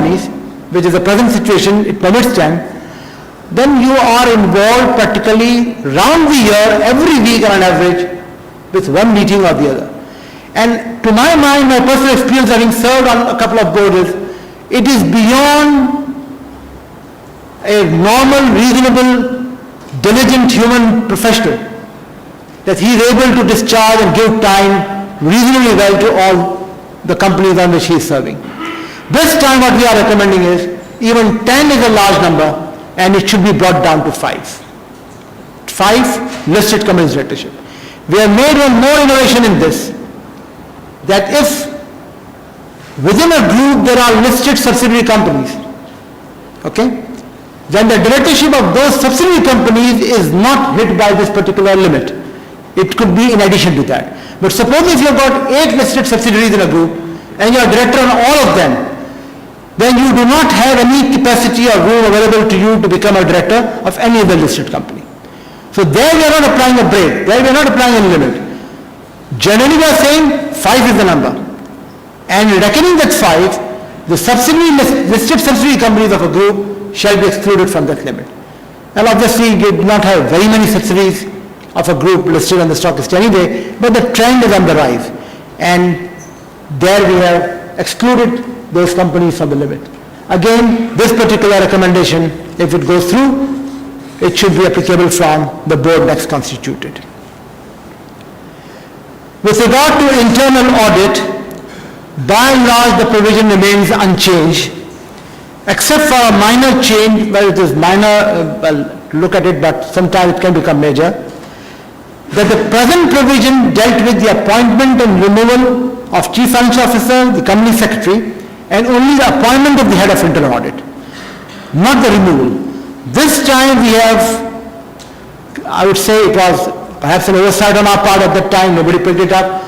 companies, which is the present situation, it permits 10, then you are involved practically round the year, every week on an average, with one meeting or the other. And to my mind, my personal experience having served on a couple of boards, it is beyond a normal, reasonable, diligent human professional that he is able to discharge and give time reasonably well to all the companies on which he is serving. This time what we are recommending is, even 10 is a large number and it should be brought down to 5. 5 listed companies directorship. We have made one more innovation in this, that if within a group there are listed subsidiary companies, okay, then the directorship of those subsidiary companies is not hit by this particular limit. It could be in addition to that. But suppose if you have got 8 listed subsidiaries in a group and you are director on all of them, then you do not have any capacity or room available to you to become a director of any other listed company. So there we are not applying a break, there we are not applying any limit. Generally we are saying 5 is the number. And reckoning that 5, the listed subsidiary companies of a group shall be excluded from that limit. And obviously you do not have very many subsidiaries of a group listed on the stock exchange anyway, but the trend is on the rise. And there we have excluded those companies from the limit. Again, this particular recommendation, if it goes through, it should be applicable from the board next constituted. With regard to internal audit, by and large the provision remains unchanged, except for a minor change, well it is minor, well look at it, but sometimes it can become major, that the present provision dealt with the appointment and removal of Chief Financial Officer, the Company Secretary, and only the appointment of the Head of Internal Audit, not the removal. This time we have, I would say it was perhaps an oversight on our part at that time, nobody picked it up.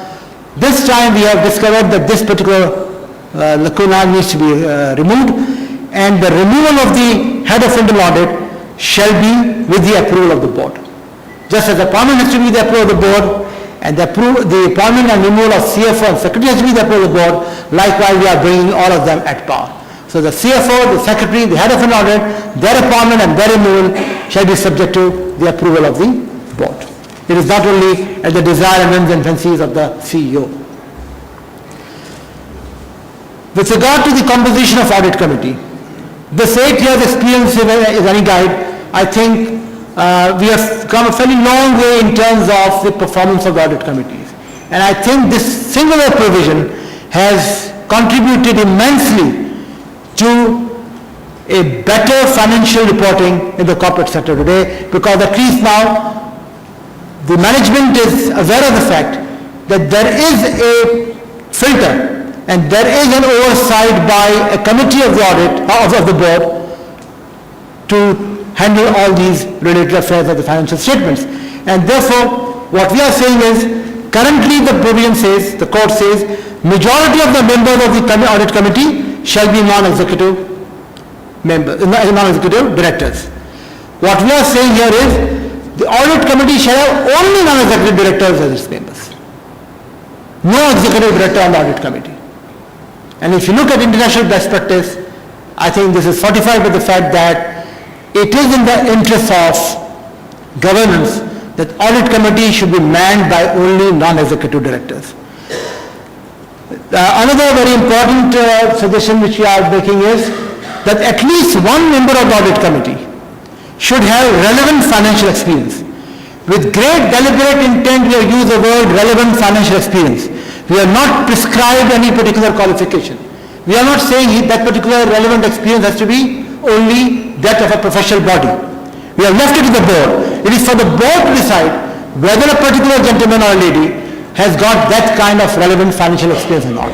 This time we have discovered that this particular lacuna needs to be removed, and the removal of the Head of Internal Audit shall be with the approval of the board. Just as the appointment has to be the approval of the board, and the appointment and removal of CFO and Secretary has to be the approval of the board, likewise we are bringing all of them at par. So the CFO, the Secretary, the Head of an Audit, their appointment and their removal shall be subject to the approval of the board. It is not only at the desire and whims and fancies of the CEO. With regard to the composition of Audit Committee, this 8 years experience is any guide. I think we have come a fairly long way in terms of the performance of the audit committees. And I think this singular provision has contributed immensely to a better financial reporting in the corporate sector today, because at least now the management is aware of the fact that there is a filter and there is an oversight by a committee of the audit, of the board, to handle all these related affairs of the financial statements. And therefore, what we are saying is, currently the provision says, the court says, majority of the members of the audit committee shall be non-executive members, non-executive directors. What we are saying here is, the audit committee shall have only non-executive directors as its members. No executive director on the audit committee. And if you look at international best practice, I think this is fortified by the fact that it is in the interest of governance that audit committee should be manned by only non-executive directors. Another very important suggestion which we are making is that at least one member of the audit committee should have relevant financial experience. With great deliberate intent we have used the word relevant financial experience. We have not prescribed any particular qualification. We are not saying that particular relevant experience has to be only that of a professional body. We have left it to the board. It is for the board to decide whether a particular gentleman or a lady has got that kind of relevant financial experience or not.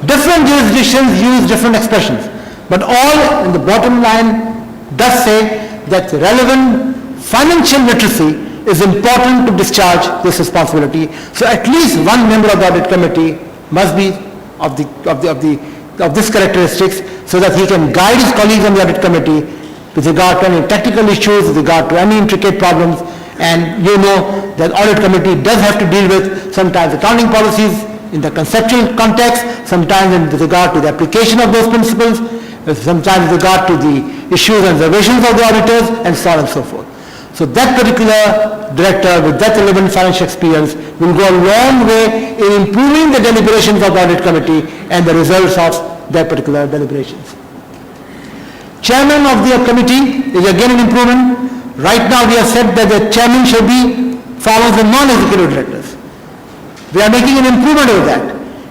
Different jurisdictions use different expressions, but all in the bottom line does say that relevant financial literacy is important to discharge this responsibility. So at least one member of the audit committee must be of this characteristics, so that he can guide his colleagues on the audit committee with regard to any technical issues, with regard to any intricate problems. And you know that audit committee does have to deal with sometimes accounting policies in the conceptual context, sometimes with regard to the application of those principles, sometimes with regard to the issues and reservations of the auditors, and so on and so forth. So that particular director with that relevant financial experience will go a long way in improving the deliberations of the audit committee and the results of their particular deliberations. Chairman of the committee is again an improvement. Right now we have said that the chairman should be following the non-executive directors. We are making an improvement over that.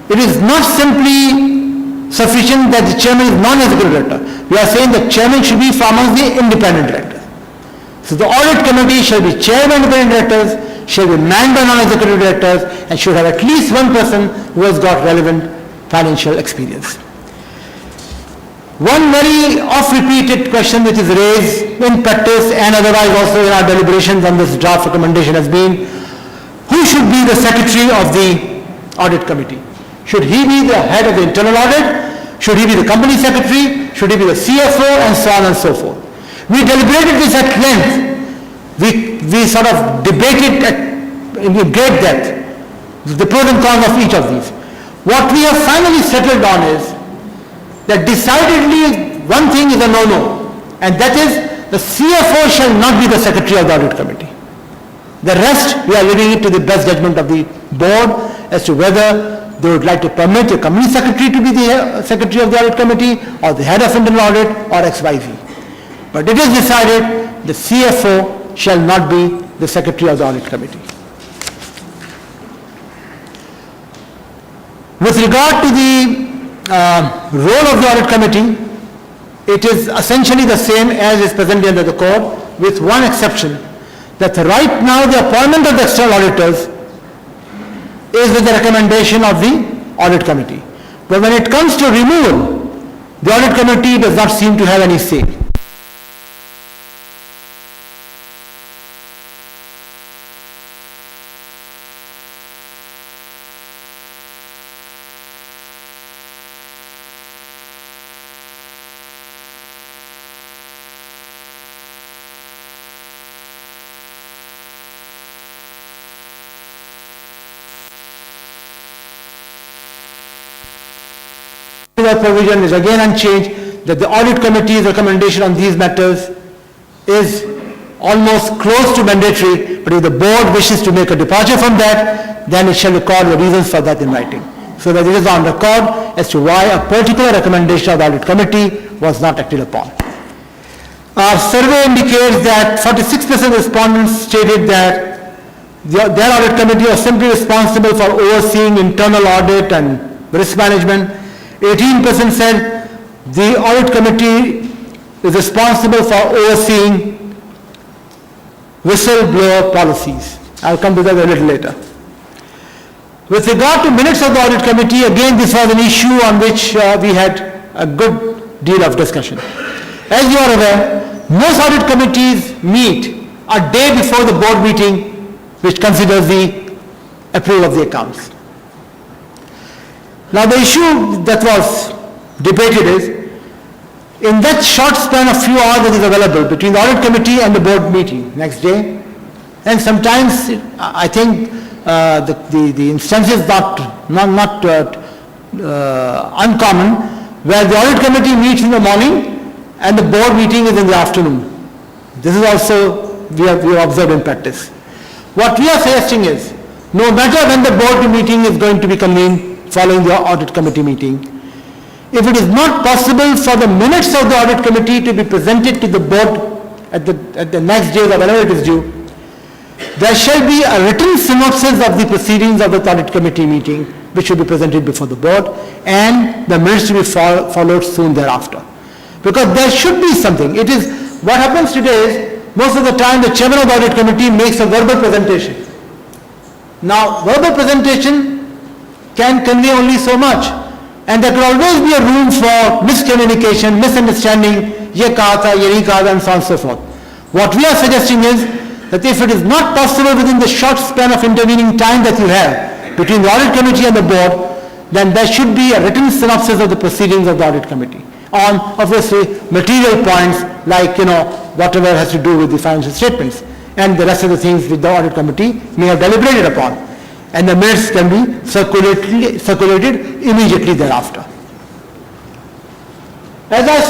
It is not simply sufficient that the chairman is non-executive director. We are saying the chairman should be among the independent directors. So the audit committee shall be chaired by independent directors, shall be manned by non-executive directors, and should have at least one person who has got relevant financial experience. One very oft-repeated question which is raised in practice and otherwise also in our deliberations on this draft recommendation has been, who should be the secretary of the audit committee? Should he be the head of the internal audit? Should he be the company secretary? Should he be the CFO? And so on and so forth. We deliberated this at length. We sort of debated in great depth the pros and cons of each of these. What we have finally settled on is that decidedly one thing is a no-no, and that is the CFO shall not be the secretary of the audit committee. The rest, we are leaving it to the best judgment of the board as to whether they would like to permit the company secretary to be the secretary of the audit committee, or the head of internal audit, or XYZ. But it is decided the CFO shall not be the secretary of the audit committee. With regard to the role of the audit committee, it is essentially the same as is presently under the code, with one exception, that right now the appointment of the external auditors is with the recommendation of the audit committee. But when it comes to removal, the audit committee does not seem to have any say. The provision is again unchanged, that the audit committee's recommendation on these matters is almost close to mandatory, but if the board wishes to make a departure from that, then it shall record the reasons for that in writing, so that it is on record as to why a particular recommendation of the audit committee was not acted upon. Our survey indicates that 46% of respondents stated that their audit committee was simply responsible for overseeing internal audit and risk management. 18% said the audit committee is responsible for overseeing whistleblower policies. I'll come to that a little later. With regard to minutes of the audit committee, again this was an issue on which we had a good deal of discussion. As you are aware, most audit committees meet a day before the board meeting which considers the approval of the accounts. Now the issue that was debated is, in that short span of few hours that is available between the audit committee and the board meeting next day, and sometimes I think the instances not uncommon, where the audit committee meets in the morning and the board meeting is in the afternoon. This is also we have observed in practice. What we are suggesting is, no matter when the board meeting is going to be convened following the audit committee meeting, if it is not possible for the minutes of the audit committee to be presented to the board at the next day or whenever it is due, there shall be a written synopsis of the proceedings of the audit committee meeting which should be presented before the board, and the minutes to be followed soon thereafter. Because there should be something. It is, what happens today is, most of the time the chairman of the audit committee makes a verbal presentation. Now, verbal presentation can convey only so much, and there could always be a room for miscommunication, misunderstanding, ye kaha tha, ye nahi kaha tha, and so on and so forth. What we are suggesting is that if it is not possible within the short span of intervening time that you have between the audit committee and the board, then there should be a written synopsis of the proceedings of the audit committee on, obviously, material points like, whatever has to do with the financial statements and the rest of the things which the audit committee may have deliberated upon. And the minutes can be circulated immediately thereafter. As I said